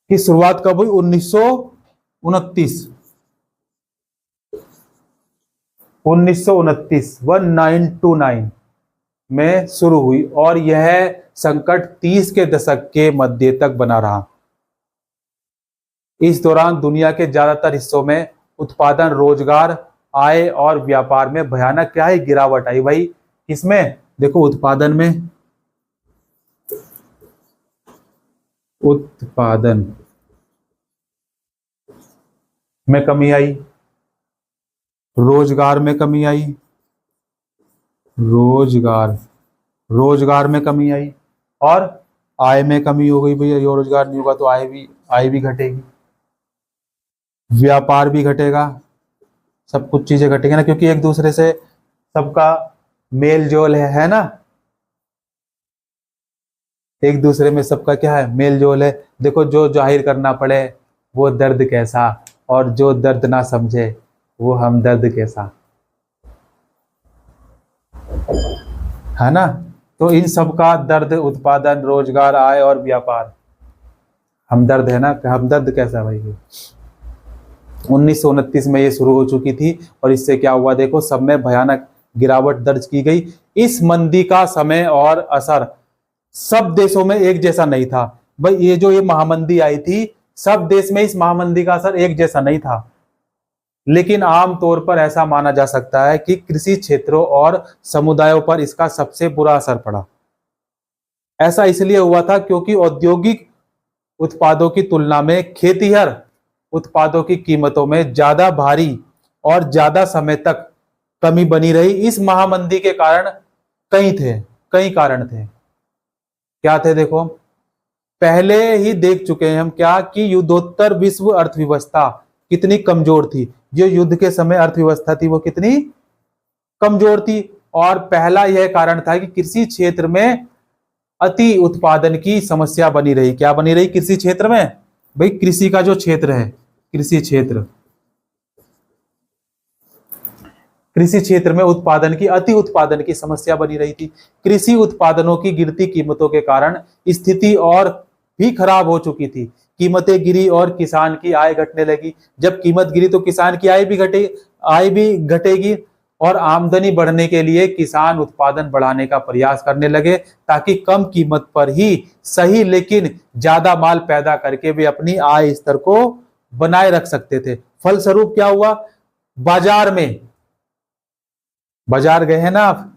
की शुरुआत कब हुई? 1929। 1929 में शुरू हुई और यह संकट 30 के दशक के मध्य तक बना रहा। इस दौरान दुनिया के ज्यादातर हिस्सों में उत्पादन, रोजगार, आय और व्यापार में भयानक क्या है? गिरावट आई भाई। किसमें? देखो उत्पादन में, उत्पादन में कमी आई, रोजगार में कमी आई, रोजगार में कमी आई, और आय में कमी हो गई भैया। यो रोजगार नहीं होगा तो आय भी घटेगी, व्यापार भी घटेगा, सब कुछ चीजें घटेगी ना, क्योंकि एक दूसरे से सबका मेल जोल है ना, एक दूसरे में सबका क्या है? मेल जोल है। देखो जो जाहिर करना पड़े वो दर्द कैसा, और जो दर्द ना समझे वो हमदर्द कैसा, है ना। तो इन सब का दर्द, उत्पादन, रोजगार, आय और व्यापार, हमदर्द है ना। हमदर्द कैसा भाई? 1929 में ये शुरू हो चुकी थी और इससे क्या हुआ? देखो सब में भयानक गिरावट दर्ज की गई। इस मंदी का समय और असर सब देशों में एक जैसा नहीं था भाई। ये महामंदी आई थी, सब देश में इस महामंदी का असर एक जैसा नहीं था, लेकिन आमतौर पर ऐसा माना जा सकता है कि कृषि क्षेत्रों और समुदायों पर इसका सबसे बुरा असर पड़ा। ऐसा इसलिए हुआ था क्योंकि औद्योगिक उत्पादों की तुलना में खेतीहर उत्पादों की कीमतों में ज्यादा भारी और ज्यादा समय तक कमी बनी रही। इस महामंदी के कारण कई कारण थे। क्या थे? देखो पहले ही देख चुके हैं हम क्या कि युद्धोत्तर विश्व अर्थव्यवस्था कितनी कमजोर थी। जो युद्ध के समय अर्थव्यवस्था थी वो कितनी कमजोर थी, और पहला यह कारण था कि कृषि क्षेत्र में अति उत्पादन की समस्या बनी रही। क्या बनी रही कृषि क्षेत्र में? भाई कृषि का जो क्षेत्र है, कृषि क्षेत्र में अति उत्पादन की समस्या बनी रही थी। कृषि उत्पादनों की गिरती कीमतों के कारण स्थिति और भी खराब हो चुकी थी। कीमतें गिरी और किसान की आय घटने लगी। जब कीमत गिरी तो किसान की आय भी घटेगी, और आमदनी बढ़ने के लिए किसान उत्पादन बढ़ाने का प्रयास करने लगे ताकि कम कीमत पर ही सही लेकिन ज्यादा माल पैदा करके वे अपनी आय स्तर को बनाए रख सकते थे। फलस्वरूप क्या हुआ? बाजार गए हैं ना आप,